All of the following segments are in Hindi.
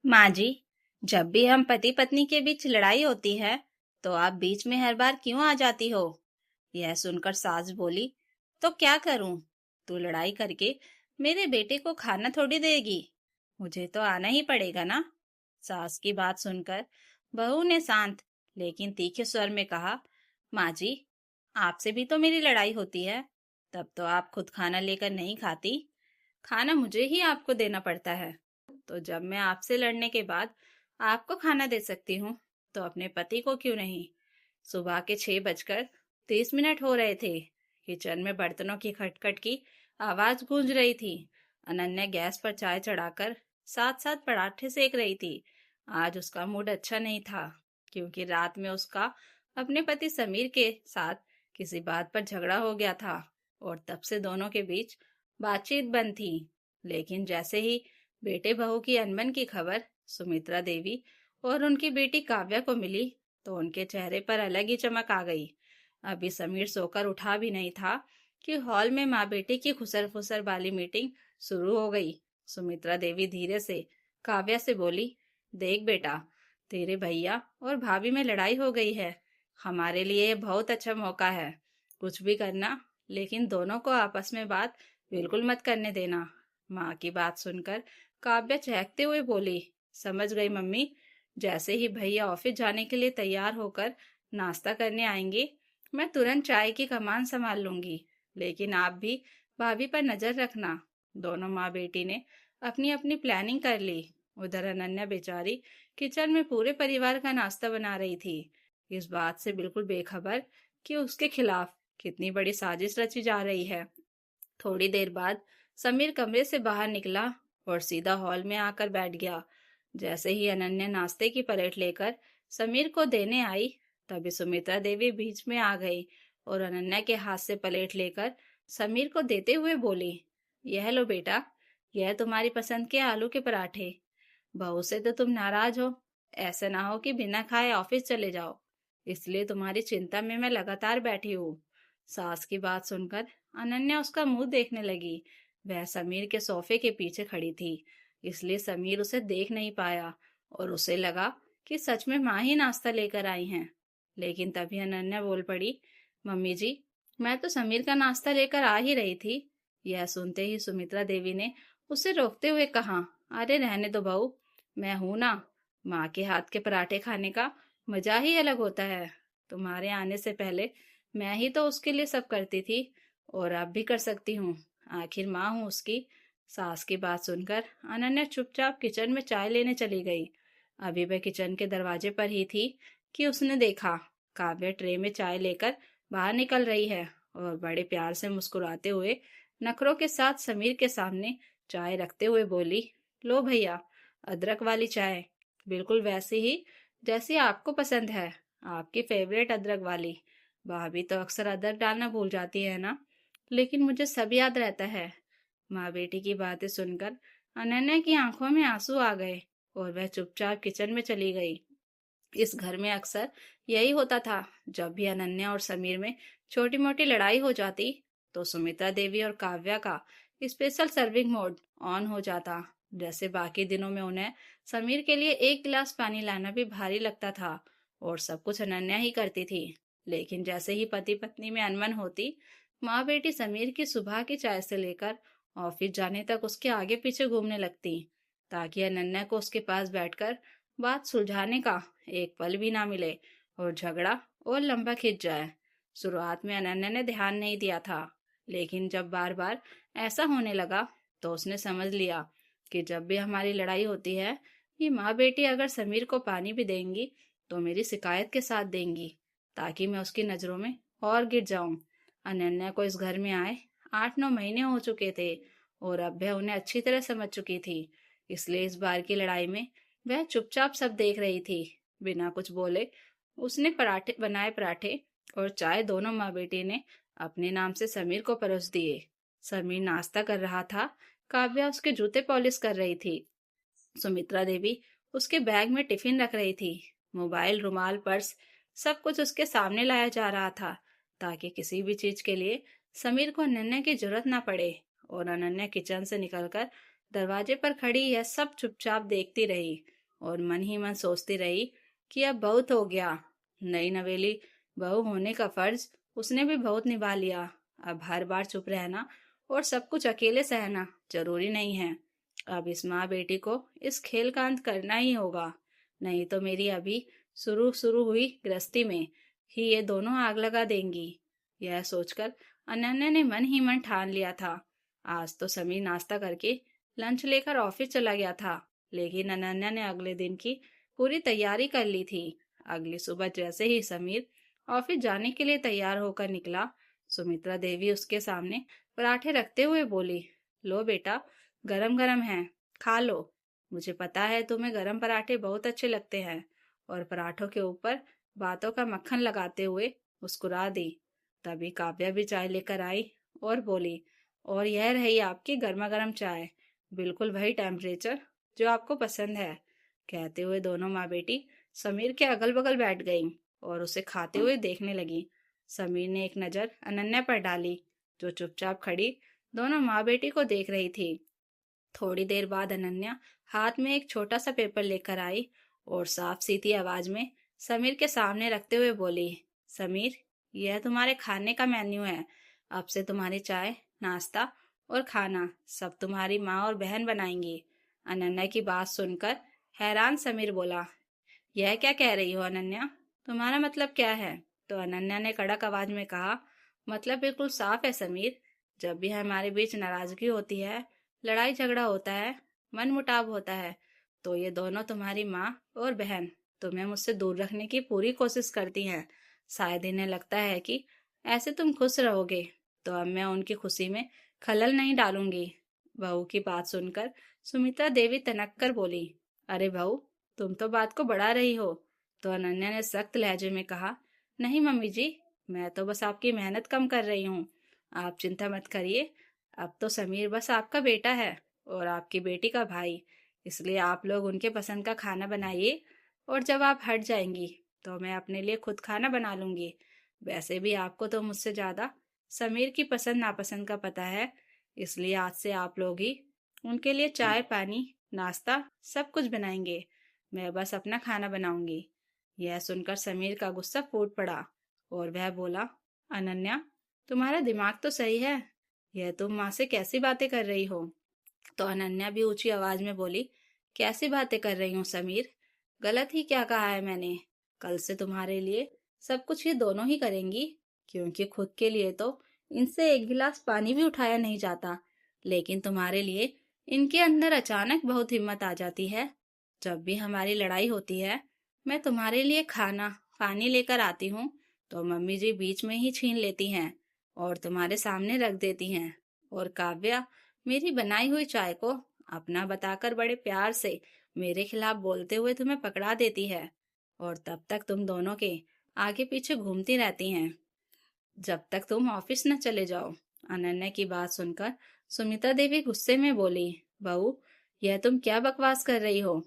माँ जी, जब भी हम पति पत्नी के बीच लड़ाई होती है तो आप बीच में हर बार क्यों आ जाती हो? यह सुनकर सास बोली, तो क्या करूं? तू लड़ाई करके मेरे बेटे को खाना थोड़ी देगी। मुझे तो आना ही पड़ेगा ना। सास की बात सुनकर बहू ने शांत लेकिन तीखे स्वर में कहा, माँ जी, आपसे भी तो मेरी लड़ाई होती है। तब तो आप खुद खाना लेकर नहीं खाती, खाना मुझे ही आपको देना पड़ता है। तो जब मैं आपसे लड़ने के बाद आपको खाना दे सकती हूँ तो अपने पति को क्यों नहीं? सुबह के 6:30 हो रहे थे। किचन में बर्तनों की खटखट की आवाज गूंज रही थी। अनन्या गैस पर चाय चढ़ाकर साथ साथ पराठे सेक रही थी। आज उसका मूड अच्छा नहीं था क्योंकि रात में उसका अपने पति समीर के साथ किसी बात पर झगड़ा हो गया था और तब से दोनों के बीच बातचीत बंद थी। लेकिन जैसे ही बेटे बहू की अनबन की खबर सुमित्रा देवी और उनकी बेटी काव्या को मिली तो उनके चेहरे पर अलग ही चमक आ गई। अभी समीर सोकर उठा भी नहीं था कि हॉल में माँ बेटे की खुसर फुसर वाली मीटिंग शुरू हो गई। सुमित्रा देवी धीरे से काव्या से बोली, देख बेटा, तेरे भैया और भाभी में लड़ाई हो गई है। हमारे लिए ये बहुत अच्छा मौका है। कुछ भी करना, लेकिन दोनों को आपस में बात बिल्कुल मत करने देना। माँ की बात सुनकर काव्या चहकते हुए बोली, समझ गई मम्मी। जैसे ही भैया ऑफिस जाने के लिए तैयार होकर नाश्ता करने आएंगे मैं तुरंत चाय की कमान संभाल लूंगी। लेकिन आप भी भाभी पर नजर रखना। दोनों माँ बेटी ने अपनी अपनी प्लानिंग कर ली। उधर अनन्या बेचारी किचन में पूरे परिवार का नाश्ता बना रही थी, इस बात से बिल्कुल बेखबर कि उसके खिलाफ कितनी बड़ी साजिश रची जा रही है। थोड़ी देर बाद समीर कमरे से बाहर निकला और सीधा हॉल में आकर बैठ गया। जैसे ही अनन्या नाश्ते की प्लेट लेकर समीर को देने आई तभी सुमित्रा देवी बीच में आ गई और अनन्या के हाथ से प्लेट लेकर समीर को देते हुए बोली, यह लो बेटा, यह तुम्हारी पसंद के आलू के पराठे। बहू से तो तुम नाराज हो। ऐसा ना हो कि बिना खाए ऑफिस चले जाओ, इसलिए तुम्हारी चिंता में मैं लगातार बैठी हूँ। सास की बात सुनकर अनन्या उसका मुंह देखने लगी। वह समीर के सोफे के पीछे खड़ी थी, इसलिए समीर उसे देख नहीं पाया और उसे लगा कि सच में माँ ही नाश्ता लेकर आई हैं। लेकिन तभी अनन्या बोल पड़ी, मम्मी जी, मैं तो समीर का नाश्ता लेकर आ ही रही थी। यह सुनते ही सुमित्रा देवी ने उसे रोकते हुए कहा, अरे रहने दो बहू, मैं हूं ना। माँ के हाथ के पराठे खाने का मजा ही अलग होता है। तुम्हारे आने से पहले मैं ही तो उसके लिए सब करती थी और अब भी कर सकती हूँ। आखिर माँ हूँ उसकी। सास की बात सुनकर अनन्या चुपचाप किचन में चाय लेने चली गई। अभी वह किचन के दरवाजे पर ही थी कि उसने देखा काव्या ट्रे में चाय लेकर बाहर निकल रही है और बड़े प्यार से मुस्कुराते हुए नखरों के साथ समीर के सामने चाय रखते हुए बोली, लो भैया, अदरक वाली चाय, बिल्कुल वैसी ही जैसी आपको पसंद है, आपकी फेवरेट अदरक वाली। भाभी तो अक्सर अदरक डालना भूल जाती है ना, लेकिन मुझे सब याद रहता है। माँ बेटी की बातें सुनकर अनन्या की आंखों में आंसू आ गए और वह चुपचाप किचन में चली गई। इस घर में अक्सर यही होता था। जब भी अनन्या और समीर में छोटी मोटी लड़ाई हो जाती तो सुमित्रा देवी और काव्या का स्पेशल सर्विंग मोड ऑन हो जाता। जैसे बाकी दिनों में उन्हें समीर के लिए एक गिलास पानी लाना भी भारी लगता था और सब कुछ अनन्या ही करती थी। लेकिन जैसे ही पति पत्नी में अनबन होती, माँ बेटी समीर की सुबह की चाय से लेकर ऑफिस जाने तक उसके आगे पीछे घूमने लगती ताकि अनन्या को उसके पास बैठकर बात सुलझाने का एक पल भी ना मिले और झगड़ा और लंबा खिंच जाए। शुरुआत में अनन्या ने ध्यान नहीं दिया था, लेकिन जब बार बार ऐसा होने लगा तो उसने समझ लिया कि जब भी हमारी लड़ाई होती है, ये माँ बेटी अगर समीर को पानी भी देंगी तो मेरी शिकायत के साथ देंगी ताकि मैं उसकी नजरों में और गिर जाऊं। अनन्या को इस घर में आए 8-9 महीने हो चुके थे और अब वह उन्हें अच्छी तरह समझ चुकी थी। इसलिए इस बार की लड़ाई में वह चुपचाप सब देख रही थी। बिना कुछ बोले उसने पराठे बनाए, पराठे और चाय दोनों माँ बेटी ने अपने नाम से समीर को परोस दिए। समीर नाश्ता कर रहा था, काव्या उसके जूते पॉलिश कर रही थी, सुमित्रा देवी उसके बैग में टिफिन रख रही थी। मोबाइल, रुमाल, पर्स, सब कुछ उसके सामने लाया जा रहा था ताकि किसी भी चीज के लिए समीर को अनन्या की जरूरत ना पड़े। और अनन्या किचन से निकलकर दरवाजे पर खड़ी यह सब चुपचाप देखती रही। और मन ही मन सोचती रही कि अब बहुत हो गया। नई नवेली बहू होने का फर्ज उसने भी बहुत निभा लिया। अब हर बार चुप रहना और सब कुछ अकेले सहना जरूरी नहीं है। अब इस माँ बेटी को इस खेल का अंत करना ही होगा, नहीं तो मेरी अभी शुरू शुरू हुई गृहस्थी में ही ये दोनों आग लगा देंगी। यह सोचकर अनन्या ने मन ही मन ठान लिया था। आज तो समीर नाश्ता करके लंच लेकर ऑफिस चला गया था, लेकिन अनन्या ने अगले दिन की पूरी तैयारी कर ली थी। अगली सुबह जैसे ही समीर ऑफिस जाने के लिए तैयार होकर निकला, सुमित्रा देवी उसके सामने पराठे रखते हुए बोली, लो बेटा, गरम गरम है, खा लो। मुझे पता है तुम्हें गरम पराठे बहुत अच्छे लगते हैं। और पराठों के ऊपर बातों का मक्खन लगाते हुए मुस्कुरा दी। तभी काव्या भी चाय लेकर आई और बोली, और यह रही आपकी गर्मा गर्म चाय, बिल्कुल वही टेम्परेचर जो आपको पसंद है। कहते हुए दोनों माँ बेटी समीर के अगल बगल बैठ गईं और उसे खाते हुए देखने लगी। समीर ने एक नजर अनन्या पर डाली, जो चुपचाप खड़ी दोनों माँ बेटी को देख रही थी। थोड़ी देर बाद अनन्या हाथ में एक छोटा सा पेपर लेकर आई और साफ सीधी आवाज में समीर के सामने रखते हुए बोली, समीर, यह तुम्हारे खाने का मेन्यू है। अब से तुम्हारी चाय, नाश्ता और खाना सब तुम्हारी माँ और बहन बनाएंगी। अनन्या की बात सुनकर हैरान समीर बोला, यह क्या कह रही हो अनन्या? तुम्हारा मतलब क्या है? तो अनन्या ने कड़क आवाज में कहा, मतलब बिल्कुल साफ है समीर। जब भी हमारे बीच नाराजगी होती है, लड़ाई झगड़ा होता है, मन मुटाव होता है, तो ये दोनों तुम्हारी माँ और बहन तुम्हें मुझसे दूर रखने की पूरी कोशिश करती हैं। शायद इन्हें लगता है कि ऐसे तुम खुश रहोगे, तो अब मैं उनकी खुशी में खलल नहीं डालूंगी। बहू की बात सुनकर सुमित्रा देवी तनक कर बोली, अरे बहू, तुम तो बात को बढ़ा रही हो। तो अनन्या ने सख्त लहजे में कहा, नहीं मम्मी जी, मैं तो बस आपकी मेहनत कम कर रही हूँ। आप चिंता मत करिए। अब तो समीर बस आपका बेटा है और आपकी बेटी का भाई, इसलिए आप लोग उनके पसंद का खाना बनाइए और जब आप हट जाएंगी तो मैं अपने लिए खुद खाना बना लूंगी। वैसे भी आपको तो मुझसे ज्यादा समीर की पसंद नापसंद का पता है, इसलिए आज से आप लोग ही उनके लिए चाय पानी नाश्ता सब कुछ बनाएंगे। मैं बस अपना खाना बनाऊंगी। यह सुनकर समीर का गुस्सा फूट पड़ा और वह बोला, अनन्या, तुम्हारा दिमाग तो सही है, यह तुम माँ से कैसी बातें कर रही हो? तो अनन्या भी ऊंची आवाज में बोली, कैसी बातें कर रही हूँ समीर? गलत ही क्या कहा है मैंने? कल से तुम्हारे लिए सब कुछ ये दोनों ही करेंगी, क्योंकि खुद के लिए तो इनसे एक गिलास पानी भी उठाया नहीं जाता, लेकिन तुम्हारे लिए इनके अंदर अचानक बहुत हिम्मत आ जाती है। जब भी हमारी लड़ाई होती है, मैं तुम्हारे लिए खाना पानी लेकर आती हूँ, तो मम्मी जी बीच में ही छीन लेती हैं और तुम्हारे सामने रख देती हैं। और काव्या मेरी बनाई हुई चाय को अपना बताकर बड़े प्यार से मेरे खिलाफ बोलते हुए तुम्हें पकड़ा देती है, और तब तक तुम दोनों के आगे पीछे घूमती रहती हैं जब तक तुम ऑफिस न चले जाओ। अनन्या की बात सुनकर सुमित्रा देवी गुस्से में बोली, बहू, यह तुम क्या बकवास कर रही हो?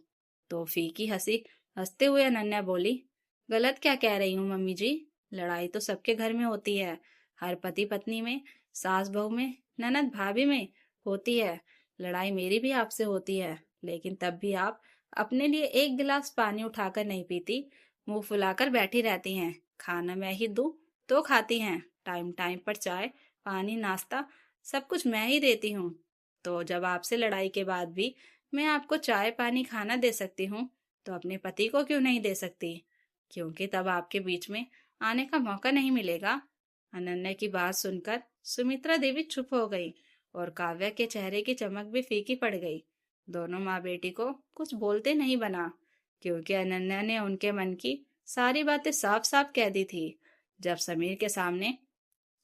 तो फीकी हंसी हंसते हुए अनन्या बोली, गलत क्या कह रही हूँ मम्मी जी? लड़ाई तो सबके घर में होती है, हर पति पत्नी में, सास बहू में, ननद भाभी में होती है। लड़ाई मेरी भी आपसे होती है, लेकिन तब भी आप अपने लिए एक गिलास पानी उठाकर नहीं पीती, मुंह फुलाकर बैठी रहती हैं। खाना मैं ही दूं तो खाती हैं, टाइम टाइम पर चाय पानी नाश्ता सब कुछ मैं ही देती हूँ। तो जब आपसे लड़ाई के बाद भी मैं आपको चाय पानी खाना दे सकती हूँ, तो अपने पति को क्यों नहीं दे सकती? क्योंकि तब आपके बीच में आने का मौका नहीं मिलेगा। अनन्या की बात सुनकर सुमित्रा देवी चुप हो गई और काव्या के चेहरे की चमक भी फीकी पड़ गई। दोनों माँ बेटी को कुछ बोलते नहीं बना, क्योंकि अनन्या ने उनके मन की सारी बातें साफ साफ कह दी थी। जब समीर के सामने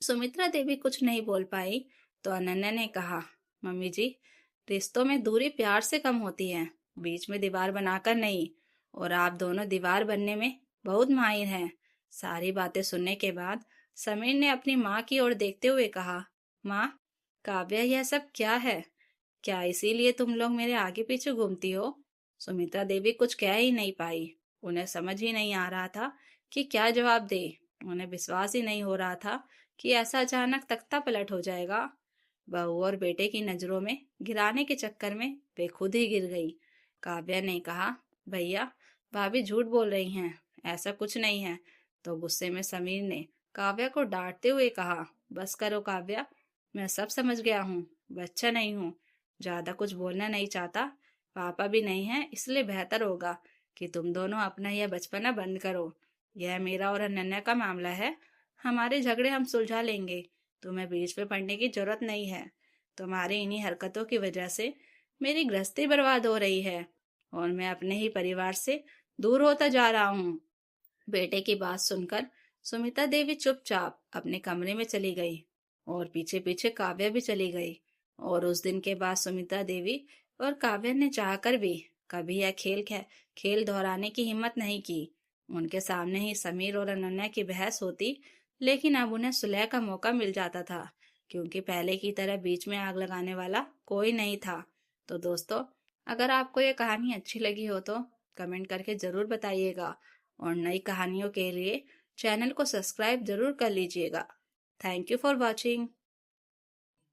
सुमित्रा देवी कुछ नहीं बोल पाई, तो अनन्या ने कहा, मम्मी जी, रिश्तों में दूरी प्यार से कम होती है, बीच में दीवार बनाकर नहीं, और आप दोनों दीवार बनने में बहुत माहिर हैं। सारी बातें सुनने के बाद समीर ने अपनी माँ की ओर देखते हुए कहा, माँ, काव्या, यह सब क्या है? क्या इसीलिए तुम लोग मेरे आगे पीछे घूमती हो? सुमित्रा देवी कुछ कह ही नहीं पाई। उन्हें समझ ही नहीं आ रहा था कि क्या जवाब दे। उन्हें विश्वास ही नहीं हो रहा था कि ऐसा अचानक तख्ता पलट हो जाएगा। बहू और बेटे की नजरों में गिराने के चक्कर में वे खुद ही गिर गई। काव्या ने कहा, भैया, भाभी झूठ बोल रही हैं, ऐसा कुछ नहीं है। तो गुस्से में समीर ने काव्या को डांटते हुए कहा, बस करो काव्या, मैं सब समझ गया हूँ, बच्चा नहीं हूँ, ज्यादा कुछ बोलना नहीं चाहता, पापा भी नहीं है, इसलिए बेहतर होगा कि तुम दोनों अपना यह बचपना बंद करो। यह मेरा और अनन्या का मामला है, हमारे झगड़े हम सुलझा लेंगे, तुम्हें बीच में पड़ने की जरूरत नहीं है। तुम्हारी इन्हीं हरकतों की वजह से मेरी गृहस्थी बर्बाद हो रही है और मैं अपने ही परिवार से दूर होता जा रहा हूँ। बेटे की बात सुनकर सुमिता देवी चुपचाप अपने कमरे में चली गई और पीछे पीछे काव्या भी चली गई। और उस दिन के बाद सुमिता देवी और काव्या ने चाहकर भी कभी यह खेल दोहराने की हिम्मत नहीं की। उनके सामने ही समीर और अनन्या की बहस होती, लेकिन अब उन्हें सुलह का मौका मिल जाता था, क्योंकि पहले की तरह बीच में आग लगाने वाला कोई नहीं था। तो दोस्तों, अगर आपको ये कहानी अच्छी लगी हो तो कमेंट करके जरूर बताइएगा और नई कहानियों के लिए चैनल को सब्सक्राइब जरूर कर लीजिएगा। Thank you for watching.